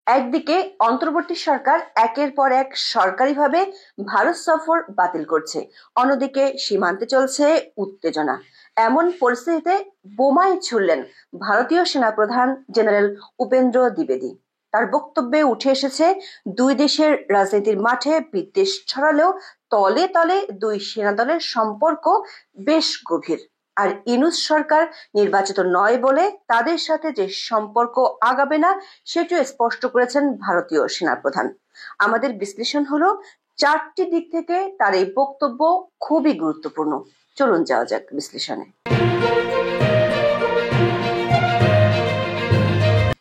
একদিকে অন্তর্বর্তী সরকার একের পর এক সরকারিভাবে ভারত সফর বাতিল করছে, অন্যদিকে সীমান্তে চলছে উত্তেজনা। এমন পরিস্থিতিতে বোমায় ছুড়লেন ভারতীয় সেনাপ্রধান জেনারেল উপেন্দ্র দ্বিবেদী। তার বক্তব্যে উঠে এসেছে দুই দেশের রাজনীতির মাঠে বিদ্বেষ ছড়ালেও তলে তলে দুই সেনাদলের সম্পর্ক বেশ গভীর। আর ইউনূস সরকার নির্বাচিত নয় বলে তাদের সাথে যে সম্পর্ক আগাবে না সেটিও স্পষ্ট করেছেন ভারতীয় সেনাপ্রধান। আমাদের বিশ্লেষণ হলো, চারটি দিক থেকে তার এই বক্তব্য খুবই গুরুত্বপূর্ণ। চলুন যাওয়া যাক বিশ্লেষণে।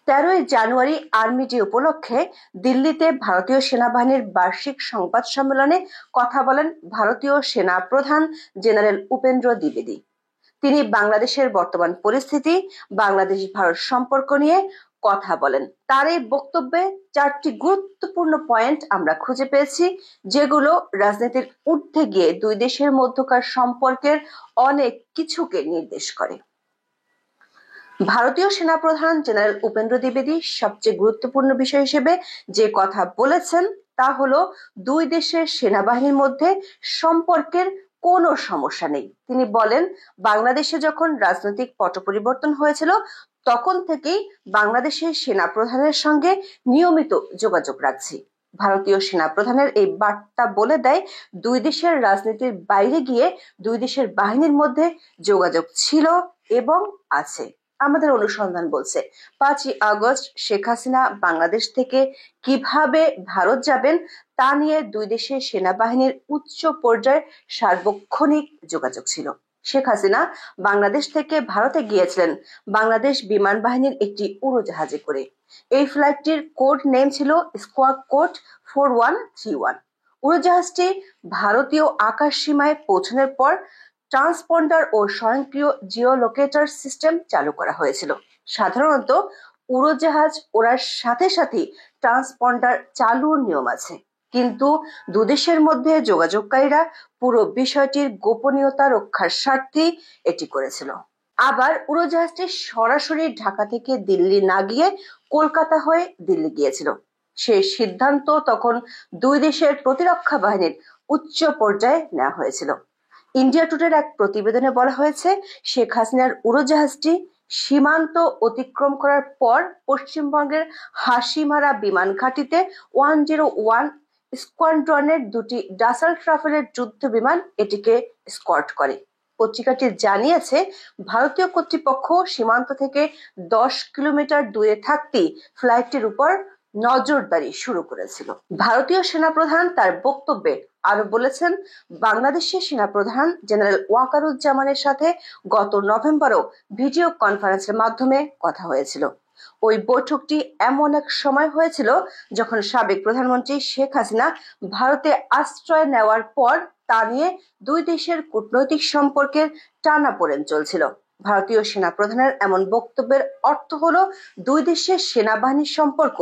13 জানুয়ারি আর্মি ডে উপলক্ষে দিল্লিতে ভারতীয় সেনাবাহিনীর বার্ষিক সংবাদ সম্মেলনে কথা বলেন ভারতীয় সেনা প্রধান জেনারেল উপেন্দ্র দ্বিবেদী। তিনি বাংলাদেশের বর্তমান পরিস্থিতি, বাংলাদেশ ভারত সম্পর্ক নিয়ে কথা বলেন। তার এই বক্তব্যে চারটি গুরুত্বপূর্ণ পয়েন্ট আমরা খুঁজে পেয়েছি, যেগুলো রাজনীতির ঊর্ধ্বে গিয়ে দুই দেশের মধ্যকার সম্পর্কের অনেক কিছুকে নির্দেশ করে। ভারতীয় সেনাপ্রধান জেনারেল উপেন্দ্র দ্বিবেদী সবচেয়ে গুরুত্বপূর্ণ বিষয় হিসেবে যে কথা বলেছেন তা হলো, দুই দেশের সেনাবাহিনীর মধ্যে সম্পর্কের কোনো সমস্যা নেই। তিনি বলেন, বাংলাদেশে যখন রাজনৈতিক পট পরিবর্তন হয়েছিল তখন থেকেই বাংলাদেশের সেনাপ্রধানের সঙ্গে নিয়মিত যোগাযোগ রাখছি। ভারতীয় সেনাপ্রধানের এই বার্তা বলে দেয়, দুই দেশের রাজনীতির বাইরে গিয়ে দুই দেশের বাহিনীর মধ্যে যোগাযোগ ছিল এবং আছে। আমাদের অনুসন্ধান বলছে 5ই আগস্ট শেখ হাসিনা বাংলাদেশ থেকে কিভাবে ভারত যাবেন তা নিয়ে দুই দেশের সেনাবাহিনীর উচ্চ পর্যায়ের সার্বক্ষণিক যোগাযোগ ছিল। শেখ হাসিনা বাংলাদেশ থেকে ভারতে গিয়েছিলেন বাংলাদেশ বিমান বাহিনীর একটি উড়োজাহাজে করে। এই ফ্লাইটটির কোড নেম ছিল স্কোয়াড কোড 4131। উড়োজাহাজটি ভারতীয় আকাশ সীমায় পৌঁছানোর পর ট্রান্সপন্ডার ও স্বয়ংক্রিয় জিওলোকেটর সিস্টেম চালু করা হয়েছিল। সাধারণত উড়োজাহাজ ওড়ার সাথে সাথে ট্রান্সপন্ডার চালুর নিয়ম আছে, কিন্তু দুদেশের মধ্যে যোগাযোগকারীরা পুরো বিষয়টির গোপনীয়তা রক্ষার স্বার্থে এটি করেছিল। আবার উড়োজাহাজটি সরাসরি ঢাকা থেকে দিল্লি না গিয়ে কলকাতা হয়ে দিল্লি গিয়েছিল। সেই সিদ্ধান্ত তখন দুই দেশের প্রতিরক্ষা বাহিনীর উচ্চ পর্যায়ে নেওয়া হয়েছিল। ইন্ডিয়া টুডের এক প্রতিবেদনে বলা হয়েছে, শেখ হাসিনার উড়োজাহাজটি সীমান্ত অতিক্রম করার পর পশ্চিমবঙ্গের হাসিমারা বিমান ঘাঁটিতে 101 স্কোয়াড্রনের দুটি ডাসাল্ট রাফেলের যুদ্ধ বিমান এটিকে স্কর্ট করে। পত্রিকাটি জানিয়েছে, ভারতীয় কর্তৃপক্ষ সীমান্ত থেকে 10 কিলোমিটার দূরে থাকতেই ফ্লাইটটির উপর নজরদারি শুরু করেছিল। ভারতীয় সেনাপ্রধান তার বক্তব্যে আরো বলেছেন, বাংলাদেশের সেনাপ্রধান জেনারেল ওয়াকারুজ্জামানের সাথে গত নভেম্বরেও ভিডিও কনফারেন্সের মাধ্যমে কথা হয়েছিল। ওই বৈঠকটি এমন এক সময় হয়েছিল যখন সাবেক প্রধানমন্ত্রী শেখ হাসিনা ভারতে আশ্রয় নেওয়ার পর তা নিয়ে দুই দেশের কূটনৈতিক সম্পর্কের টানাপোড়েন চলছিল। ভারতীয় সেনাপ্রধানের এমন বক্তব্যের অর্থ হলো, দুই দেশের সেনাবাহিনীর সম্পর্ক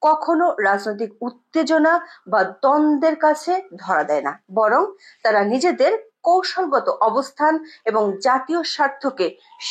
কখনো রাজনৈতিক উত্তেজনা বা দ্বন্দ্বের কাছে ধরা দেয় না, বরং তারা নিজেদের কৌশলগত অবস্থান এবং জাতীয় স্বার্থকে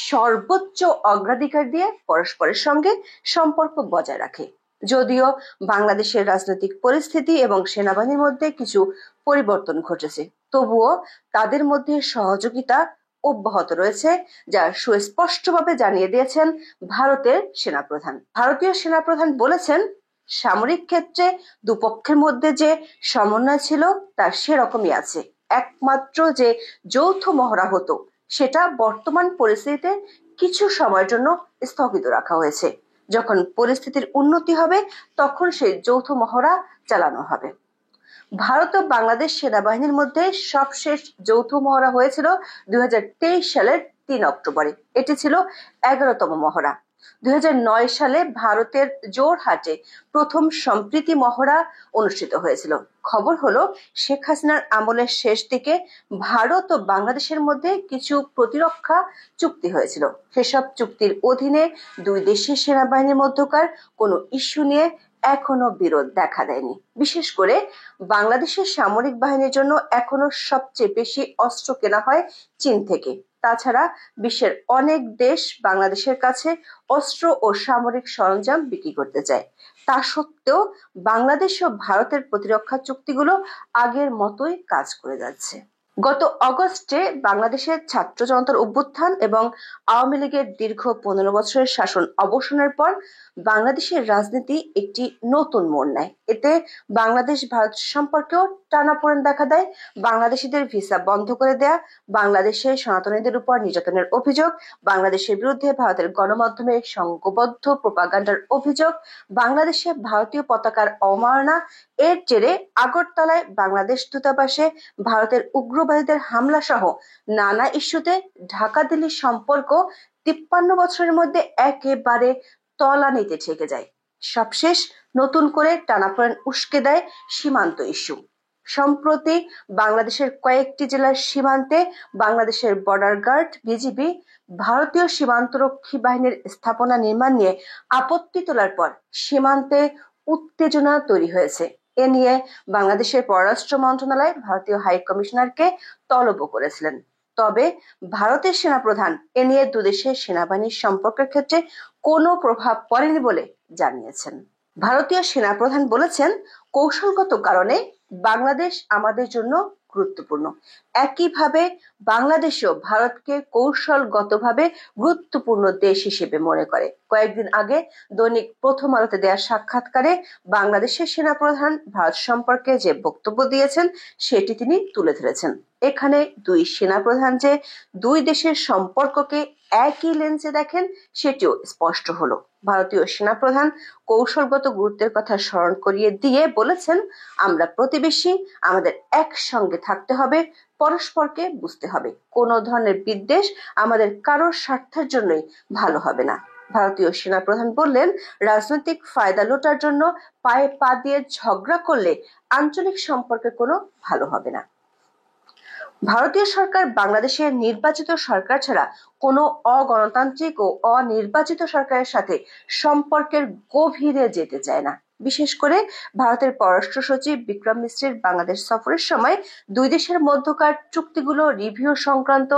সর্বোচ্চ অগ্রাধিকার দিয়ে পরস্পরের সঙ্গে সম্পর্ক বজায় রাখে। যদিও বাংলাদেশের রাজনৈতিক পরিস্থিতি এবং সেনাবাহিনীর মধ্যে কিছু পরিবর্তন ঘটেছে, তবুও তাদের মধ্যে সহযোগিতা অব্যাহত রয়েছে, যা সুস্পষ্টভাবে জানিয়ে দিয়েছেন ভারতের সেনাপ্রধান। ভারতীয় সেনাপ্রধান বলেছেন, সামরিক ক্ষেত্রে দুপক্ষের মধ্যে যে সমন্বয় ছিল তা সেরকমই আছে। একমাত্র যে যৌথ মহড়া হতো সেটা বর্তমান পরিস্থিতিতে কিছু সময়ের জন্য স্থগিত রাখা হয়েছে। যখন পরিস্থিতির উন্নতি হবে তখন সেই যৌথ মহড়া চালানো হবে। ভারত ও বাংলাদেশ সেনাবাহিনীর মধ্যে সবশেষ যৌথ মহড়া হয়েছিল 2023 সালের 3 অক্টোবরে। এটি ছিল 11তম মহড়া। 2009 সালে ভারতের জোরহাটে প্রথম সম্প্রীতি মহড়া অনুষ্ঠিত হয়েছিল। খবর হলো, শেখ হাসিনার আমলের শেষ দিকে ভারত ও বাংলাদেশের মধ্যে কিছু প্রতিরক্ষা চুক্তি হয়েছিল। সেসব চুক্তির অধীনে দুই দেশের সেনাবাহিনীর মধ্যকার কোনো ইস্যু নিয়ে এখনো বিরোধ দেখা দেয়নি। বিশেষ করে বাংলাদেশের সামরিক বাহিনীর জন্য এখনো সবচেয়ে বেশি অস্ত্র কেনা হয় চীন থেকে। তাছাড়া বিশ্বের অনেক দেশ বাংলাদেশের কাছে অস্ত্র ও সামরিক সরঞ্জাম বিক্রি করতে চায়। তা সত্ত্বেও বাংলাদেশ ও ভারতের প্রতিরক্ষা চুক্তিগুলো আগের মতোই কাজ করে যাচ্ছে। গত অগস্টে বাংলাদেশের ছাত্র জনতার অভ্যুত্থান এবং আওয়ামী লীগের দীর্ঘ 15 বছরের শাসন অবসানের পর বাংলাদেশের রাজনীতি একটি নতুন মোড় নেয়। এতে বাংলাদেশ ভারত সম্পর্কেও টানাপোড়েন দেখা দেয়। বাংলাদেশিদের ভিসা বন্ধ করে দেয়া, বাংলাদেশে সনাতনীদের উপর নির্যাতনের অভিযোগ, বাংলাদেশের বিরুদ্ধে ভারতের গণমাধ্যমে সংঘবদ্ধ প্রোপাগান্ডার অভিযোগ, বাংলাদেশে ভারতীয় পতাকার অবমাননা, এর জেরে আগরতলায় বাংলাদেশ দূতাবাসে ভারতের উগ্রবাদীদের হামলা সহ নানা ইস্যুতে ঢাকা দিল্লি সম্পর্ক 53 বছরের মধ্যে একেবারে তলানিতে ঠেকে যায়। সবশেষ নতুন করে টানাপোড়েন উস্কে দেয় সীমান্ত ইস্যু। সম্প্রতি বাংলাদেশের কয়েকটি জেলার সীমান্তে বাংলাদেশের বর্ডার গার্ড, বিজিবি, ভারতীয় সীমান্তরক্ষী বাহিনীর স্থাপনা নির্মাণ নিয়ে আপত্তি তোলার পর সীমান্তে উত্তেজনা তৈরি হয়েছে। এ নিয়ে বাংলাদেশের পররাষ্ট্র মন্ত্রণালয় ভারতীয় হাই কমিশনারকে তলবও করেছিলেন। তবে ভারতের সেনাপ্রধান এ নিয়ে দুদেশের সেনাবাহিনীর সম্পর্কের ক্ষেত্রে কোনো প্রভাব পড়েনি বলে জানিয়েছেন। ভারতীয় সেনাপ্রধান বলেছেন, কৌশলগত কারণে বাংলাদেশ আমাদের জন্য গুরুত্বপূর্ণ। একইভাবে বাংলাদেশও ভারতকে কৌশলগতভাবে গুরুত্বপূর্ণ দেশ হিসেবে মনে করে। কয়েকদিন আগে দৈনিক প্রথম আলোতে দেয়া সাক্ষাৎকারে বাংলাদেশের সেনাপ্রধান ভারত সম্পর্কে যে বক্তব্য দিয়েছেন সেটি তিনি তুলে ধরেছেন। এখানে দুই সেনাপ্রধান যে দুই দেশের সম্পর্ককে একই লেন্সে দেখেন সেটিও স্পষ্ট হলো। ভারতীয় সেনাপ্রধান কৌশলগত গুরুত্বের কথা স্মরণ করিয়ে দিয়ে বলেছেন, আমরা প্রতিবেশী, আমাদের একসঙ্গে থাকতে হবে, পরস্পরকে বুঝতে হবে। কোনো ধরনের বিদ্বেষ আমাদের কারোর স্বার্থের জন্যই ভালো হবে না। ভারতীয় সেনাপ্রধান বললেন, রাজনৈতিক ফায়দা লোটার জন্য পায়ে পা দিয়ে ঝগড়া করলে আঞ্চলিক সম্পর্কে কোনো ভালো হবে না। ভারতীয় সরকার বাংলাদেশের নির্বাচিত সরকার ছাড়া কোনো অগণতান্ত্রিক ও অনির্বাচিত সরকারের সাথে সম্পর্কের গভীরে যেতে চায় না। বিশেষ করে ভারতের পররাষ্ট্র সচিব বিক্রম মিশ্রের বাংলাদেশ সফরের সময় দুই দেশের মধ্যকার চুক্তিগুলো রিভিউ সংক্রান্ত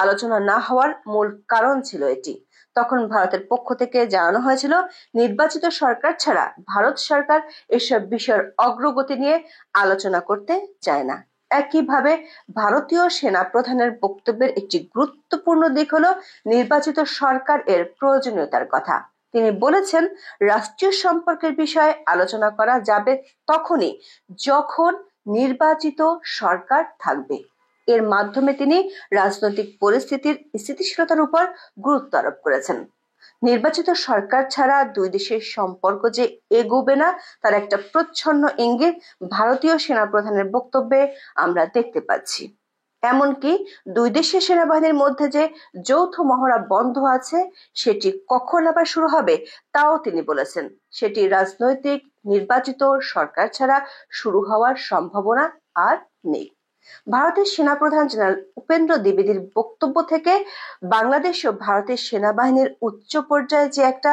আলোচনা না হওয়ার মূল কারণ ছিল এটি। তখন ভারতের পক্ষ থেকে জানানো হয়েছিল, নির্বাচিত সরকার ছাড়া ভারত সরকার এসব বিষয়ের অগ্রগতি নিয়ে আলোচনা করতে চায় না। একইভাবে ভারতীয় সেনাপ্রধানের বক্তব্যের একটি গুরুত্বপূর্ণ দিক হলো নির্বাচিত সরকার এর প্রয়োজনীয়তার কথা। তিনি বলেছেন, রাষ্ট্রীয় সম্পর্কের বিষয়ে আলোচনা করা যাবে তখনই যখন নির্বাচিত সরকার থাকবে। এর মাধ্যমে তিনি রাজনৈতিক পরিস্থিতির স্থিতিশীলতার উপর গুরুত্ব আরোপ করেছেন। নির্বাচিত সরকার ছাড়া দুই দেশের সম্পর্ক যে এগোবে না তার একটা প্রচ্ছন্ন ইঙ্গিত ভারতীয় সেনাপ্রধানের বক্তব্যে আমরা দেখতে পাচ্ছি। এমনকি দুই দেশের সেনাবাহিনীর মধ্যে যে যৌথ মহড়া বন্ধ আছে সেটি কখন আবার শুরু হবে তাও তিনি বলেছেন। সেটি রাজনৈতিক নির্বাচিত সরকার ছাড়া শুরু হওয়ার সম্ভাবনা আর নেই। ভারতের সেনাপ্রধান জেনারেল উপেন্দ্র দ্বিবেদীর বক্তব্য থেকে বাংলাদেশ ও ভারতের সেনাবাহিনীর উচ্চ পর্যায়ে যে একটা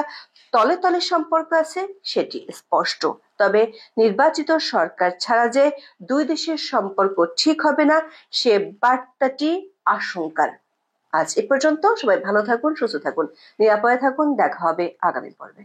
তলে তলে সম্পর্ক আছে সেটি স্পষ্ট। তবে নির্বাচিত সরকার ছাড়া যে দুই দেশের সম্পর্ক ঠিক হবে না সে বার্তাটি আশঙ্কার। আজ এ পর্যন্ত। সবাই ভালো থাকুন, সুস্থ থাকুন, নিরাপদে থাকুন। দেখা হবে আগামী পর্বে।